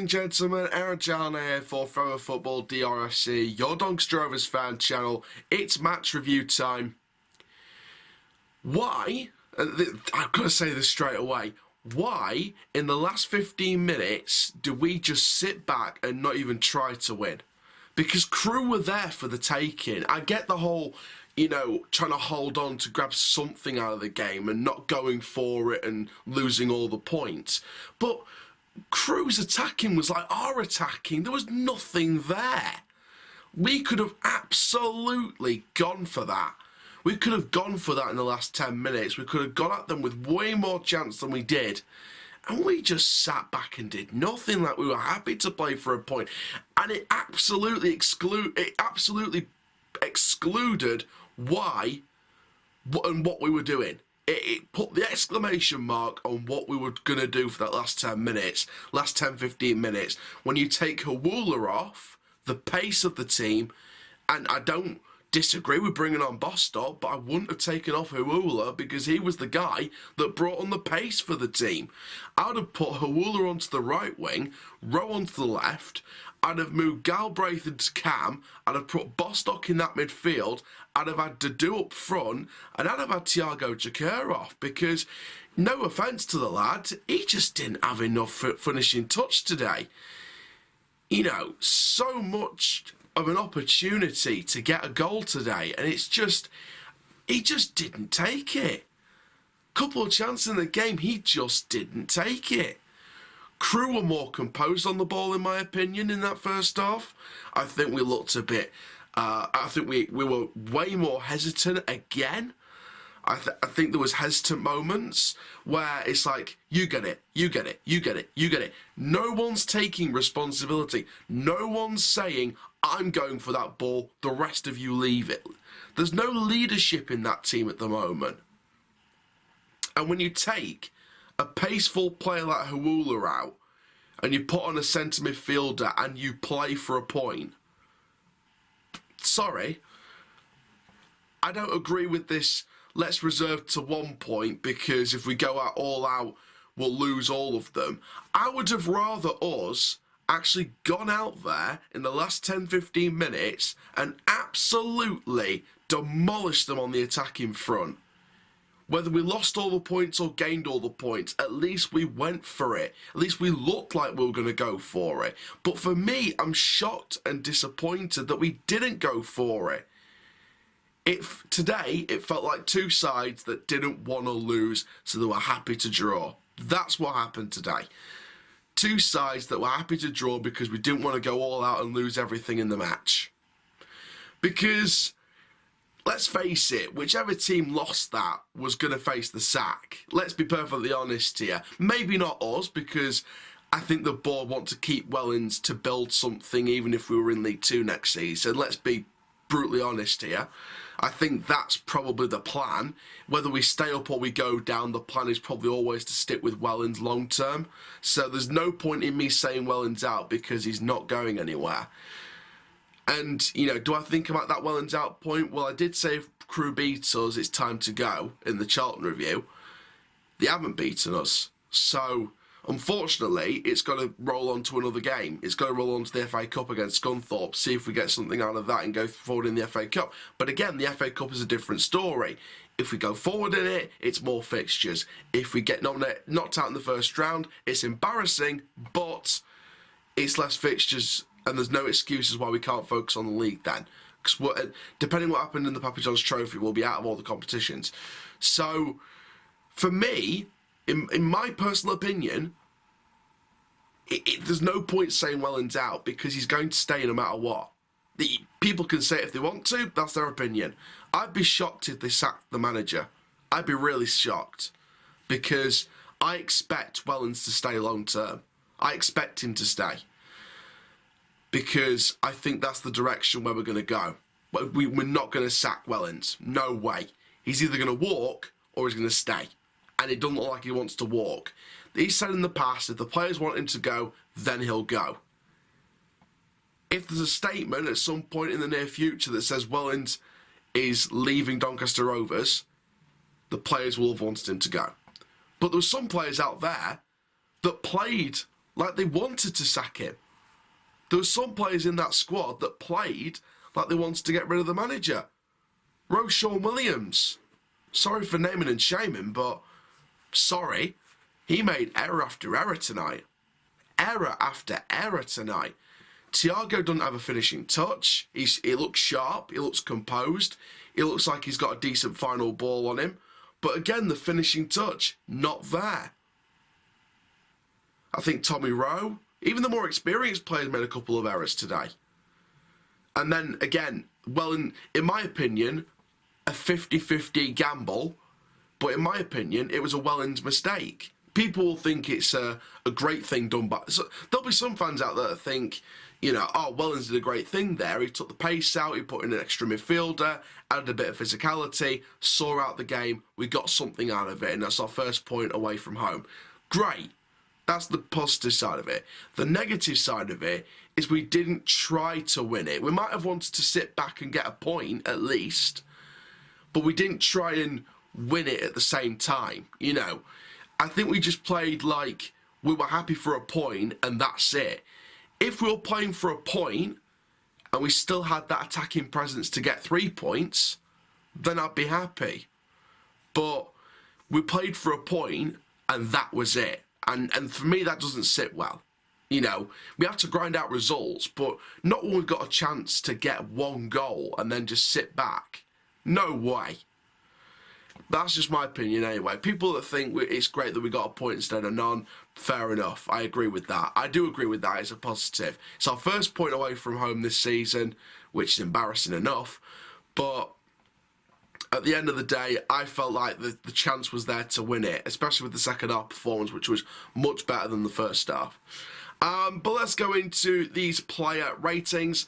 and gentlemen, Artell here for Forever Football DRFC, your Doncaster Rovers fan channel. It's match review time. Why, I've got to say this straight away, why in the last 15 minutes did we just sit back and not even try to win? Because Crewe were there for the taking. I get the whole, trying to hold on to grab something out of the game and not going for it and losing all the points. But Crewe's attacking was like our attacking. There was nothing there. We could have absolutely gone for that. We could have gone for that in the last 10 minutes. We could have gone at them with way more chance than we did. And we just sat back and did nothing. Like, we were happy to play for a point. And it absolutely excluded why and what we were doing. It put the exclamation mark on what we were going to do for that last 10 minutes, last 10, 15 minutes. When you take Hawula off, the pace of the team, and I don't disagree with bringing on Bostock, but I wouldn't have taken off Hawula because he was the guy that brought on the pace for the team. I would have put Hawula onto the right wing, Rowe onto the left. I'd have moved Galbraith into Cam. I'd have put Bostock in that midfield. I'd have had Dudu up front, and I'd have had Thiago Jakir off because, no offence to the lad, he just didn't have enough finishing touch today. So much of an opportunity to get a goal today, and it's just, he just didn't take it. Couple of chances in the game, he just didn't take it. Crewe were more composed on the ball, in my opinion, in that first half. I think we looked a bit, I think we were way more hesitant again. I think there was hesitant moments where it's like, you get it, you get it, you get it, you get it. No one's taking responsibility. No one's saying, I'm going for that ball, the rest of you leave it. There's no leadership in that team at the moment. And when you take a paceful player like Hawula out and you put on a centre midfielder and you play for a point, sorry, I don't agree with this. Let's reserve to 1 point because if we go out all out, we'll lose all of them. I would have rather us actually gone out there in the last 10-15 minutes and absolutely demolished them on the attacking front. Whether we lost all the points or gained all the points, at least we went for it. At least we looked like we were going to go for it. But for me, I'm shocked and disappointed that we didn't go for it. Today, it felt like two sides that didn't want to lose, so they were happy to draw. That's what happened today. Two sides that were happy to draw because we didn't want to go all out and lose everything in the match. Because, let's face it, whichever team lost that was going to face the sack. Let's be perfectly honest here. Maybe not us, because I think the board want to keep Wellens to build something even if we were in League 2 next season. Let's be brutally honest here. I think that's probably the plan. Whether we stay up or we go down, the plan is probably always to stick with Wellens long term. So there's no point in me saying Wellens out because he's not going anywhere. And, do I think about that Wellens out point? Well, I did say if Crewe beat us, it's time to go in the Charlton review. They haven't beaten us. So, unfortunately, it's got to roll on to another game. It's got to roll on to the FA Cup against Scunthorpe, see if we get something out of that and go forward in the FA Cup. But again, the FA Cup is a different story. If we go forward in it, it's more fixtures. If we get knocked out in the first round, it's embarrassing, but it's less fixtures, and there's no excuses why we can't focus on the league then. Because depending on what happened in the Papa John's Trophy, we'll be out of all the competitions. So, for me, in my personal opinion, there's no point saying Wellens out because he's going to stay no matter what. People can say it if they want to, that's their opinion. I'd be shocked if they sacked the manager. I'd be really shocked because I expect Wellens to stay long term. I expect him to stay because I think that's the direction where we're going to go. We're not going to sack Wellens. No way. He's either going to walk or he's going to stay. And it doesn't look like he wants to walk. He said in the past, if the players want him to go, then he'll go. If there's a statement at some point in the near future that says Wellens is leaving Doncaster Rovers, the players will have wanted him to go. But there were some players out there that played like they wanted to sack him. There were some players in that squad that played like they wanted to get rid of the manager. Sean Williams. Sorry for naming and shaming, but sorry. He made error after error tonight. Error after error tonight. Thiago doesn't have a finishing touch. He looks sharp. He looks composed. He looks like he's got a decent final ball on him. But again, the finishing touch, not there. I think Tommy Rowe, even the more experienced players, made a couple of errors today. And then, again, well, in my opinion, a 50-50 gamble. But in my opinion, it was a Wellens mistake. People will think it's a great thing done by... So there'll be some fans out there that think, you know, oh, Wellens did a great thing there. He took the pace out, he put in an extra midfielder, added a bit of physicality, saw out the game, we got something out of it, and that's our first point away from home. Great. That's the positive side of it. The negative side of it is we didn't try to win it. We might have wanted to sit back and get a point, at least, but we didn't try and win it at the same time, you know. I think we just played like we were happy for a point and that's it. If we were playing for a point and we still had that attacking presence to get 3 points, then I'd be happy. But we played for a point and that was it. And for me, that doesn't sit well. You know, we have to grind out results, but not when we've got a chance to get 1 goal and then just sit back. No way. That's just my opinion anyway. People that think it's great that we got a point instead of none, fair enough. I agree with that. I do agree with that. It's a positive. It's our first point away from home this season, which is embarrassing enough. But at the end of the day, I felt like the chance was there to win it, especially with the second half performance, which was much better than the first half. But let's go into these player ratings.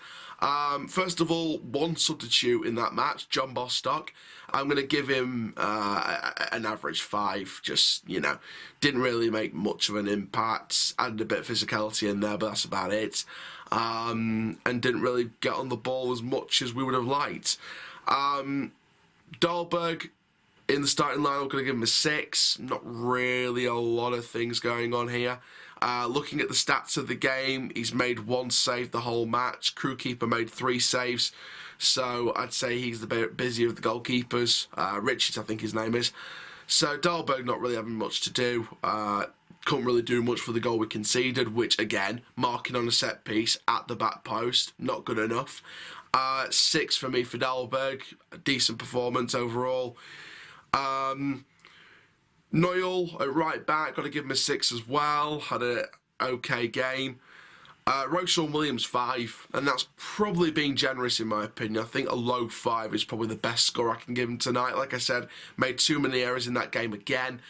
First of all, one substitute in that match, John Bostock. I'm going to give him an average 5. Just, you know, didn't really make much of an impact. Added a bit of physicality in there, but that's about it. And didn't really get on the ball as much as we would have liked. Dahlberg in the starting line, I'm going to give him a 6. Not really a lot of things going on here. Looking at the stats of the game, he's made 1 save the whole match. Crewe keeper made 3 saves. So I'd say he's the bit busier of the goalkeepers. Richards, I think his name is. So Dahlberg not really having much to do. Couldn't really do much for the goal we conceded, which again, marking on a set piece at the back post, not good enough. 6 for me for Dahlberg. A decent performance overall. Noel at right back, got to give him a 6 as well. Had an okay game. Sean Williams 5, and that's probably being generous in my opinion. I think a low 5 is probably the best score I can give him tonight. Like I said, made too many errors in that game again.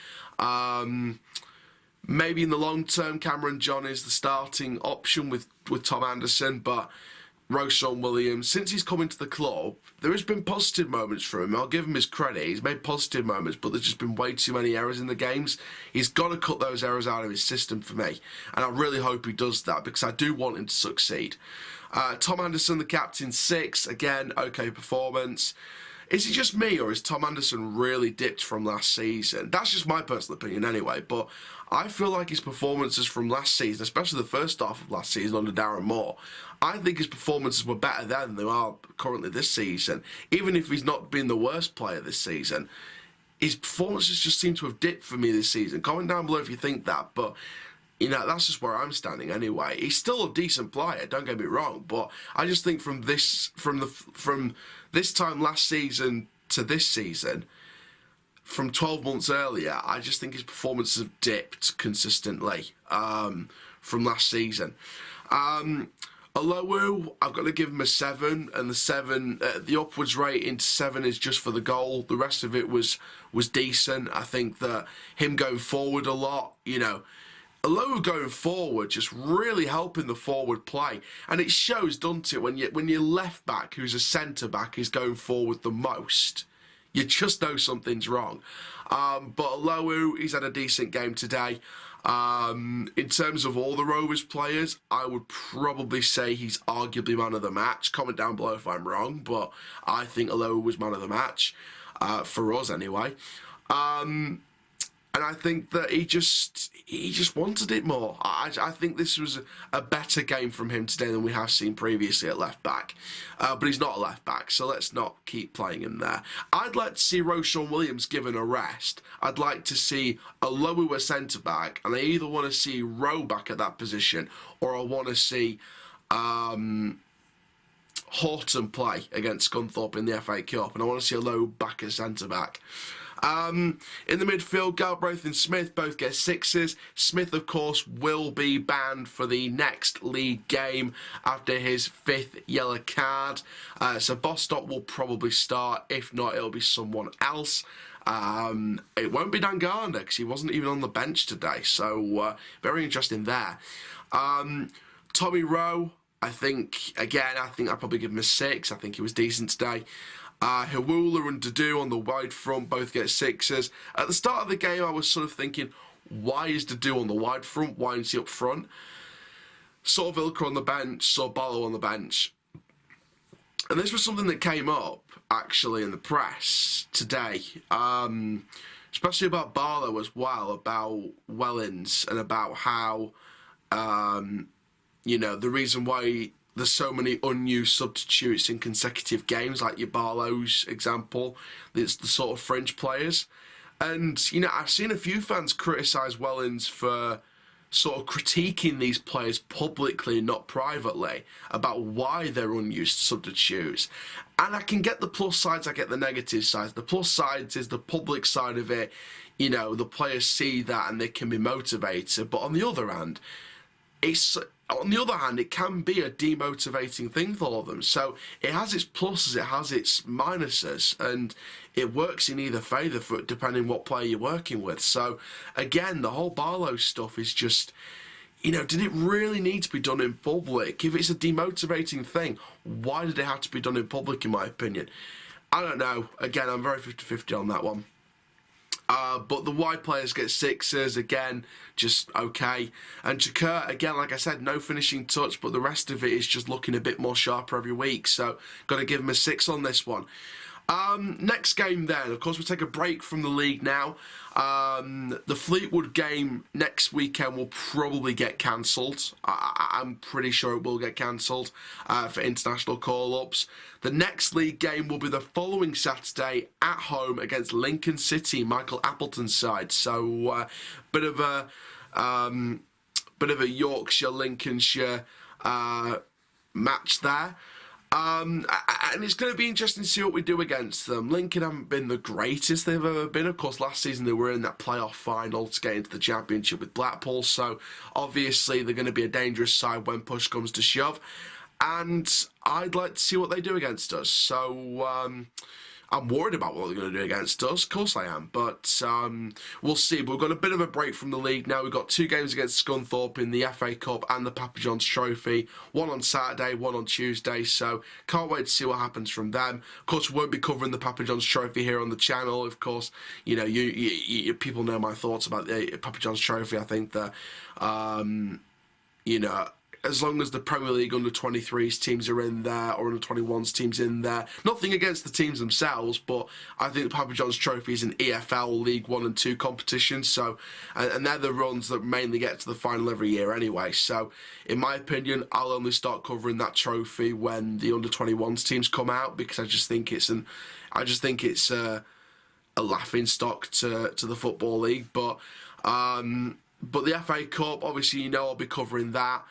Maybe in the long term, Cameron John is the starting option with Tom Anderson, but Sean Williams, since he's come into the club, there has been positive moments for him. I'll give him his credit. He's made positive moments, but there's just been way too many errors in the games. He's got to cut those errors out of his system for me, and I really hope he does that because I do want him to succeed. Tom Anderson, the captain, 6. Again, okay performance. Is it just me, or is Tom Anderson really dipped from last season? That's just my personal opinion anyway, but I feel like his performances from last season, especially the first half of last season under Darren Moore, I think his performances were better then than they are currently this season. Even if he's not been the worst player this season, his performances just seem to have dipped for me this season. Comment down below if you think that, but you know, that's just where I'm standing anyway. He's still a decent player, don't get me wrong, but I just think from this time last season to this season, from 12 months earlier, I just think his performances have dipped consistently from last season. Alowu, I've got to give him a 7, and the upwards rating to 7 is just for the goal. The rest of it was decent. I think that him going forward a lot, you know, Alowu going forward, just really helping the forward play. And it shows, doesn't it, when your left back, who's a centre back, is going forward the most, you just know something's wrong. But Alowu, he's had a decent game today. In terms of all the Rovers players, I would probably say he's arguably man of the match. Comment down below if I'm wrong, but I think Alowu was man of the match, for us anyway. And I think that he just wanted it more. I think this was a better game from him today than we have seen previously at left back. But he's not a left back, so let's not keep playing him there. I'd like to see Roshan Williams given a rest. I'd like to see Alowu centre back, and I either want to see Rowe back at that position, or I want to see Horton play against Scunthorpe in the FA Cup, and I want to see Alowu back at centre back. In the midfield, Galbraith and Smith both get sixes. Smith, of course, will be banned for the next league game after his 5th yellow card. So Bostock will probably start. If not, it'll be someone else. It won't be Dan Garner because he wasn't even on the bench today. So very interesting there. Tommy Rowe, I think I'd probably give him a 6. I think he was decent today. Hawula and Dudu on the wide front both get 6s. At the start of the game, I was sort of thinking, why is Dudu on the wide front? Why is he up front? Saw Vilka on the bench, saw Barlow on the bench. And this was something that came up, actually, in the press today. Especially about Barlow as well, about Wellens, and about how, the reason why there's so many unused substitutes in consecutive games, like your Barlow's example. It's the sort of fringe players. And, I've seen a few fans criticise Wellens for sort of critiquing these players publicly, not privately, about why they're unused substitutes. And I can get the plus sides, I get the negative sides. The plus sides is the public side of it. The players see that and they can be motivated. But on the other hand, it can be a demotivating thing for all of them. So it has its pluses, it has its minuses, and it works in either favour for depending what player you're working with. So again, the whole Barlow stuff is just, did it really need to be done in public? If it's a demotivating thing, why did it have to be done in public, in my opinion? I don't know. Again, I'm very 50-50 on that one. But the wide players get 6s, again, just okay. And Chakir, again, like I said, no finishing touch, but the rest of it is just looking a bit more sharper every week. So, got to give him a 6 on this one. Next game then, of course, we'll take a break from the league now. The Fleetwood game next weekend will probably get cancelled. I'm pretty sure it will get cancelled for international call-ups. The next league game will be the following Saturday at home against Lincoln City, Michael Appleton's side. So, bit of a Yorkshire, Lincolnshire match there. And it's going to be interesting to see what we do against them. Lincoln haven't been the greatest they've ever been. Of course, last season they were in that playoff final to get into the championship with Blackpool. So, obviously, they're going to be a dangerous side when push comes to shove. And I'd like to see what they do against us. So, I'm worried about what they're going to do against us. Of course I am. But we'll see. But we've got a bit of a break from the league now. We've got 2 games against Scunthorpe in the FA Cup and the Papa John's Trophy. One on Saturday, one on Tuesday. So can't wait to see what happens from them. Of course, we won't be covering the Papa John's Trophy here on the channel. Of course, you people know my thoughts about the Papa John's Trophy. I think that, as long as the Premier League under-23s teams are in there, or under-21s teams in there. Nothing against the teams themselves, but I think the Papa John's Trophy is an EFL League 1 and 2 competition, so, and they're the runs that mainly get to the final every year anyway. So, in my opinion, I'll only start covering that trophy when the under-21s teams come out, because I just think it's a laughing stock to the Football League. But the FA Cup, obviously, I'll be covering that.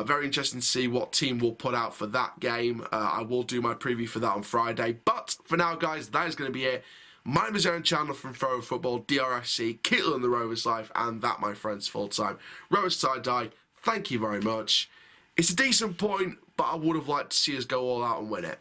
Very interesting to see what team we'll put out for that game. I will do my preview for that on Friday. But for now, guys, that is going to be it. My name is Aaron Chandler from Throw Football, DRFC, Keetle and the Rovers Life, and that, my friends, full-time. Rovers tie-dye, thank you very much. It's a decent point, but I would have liked to see us go all out and win it.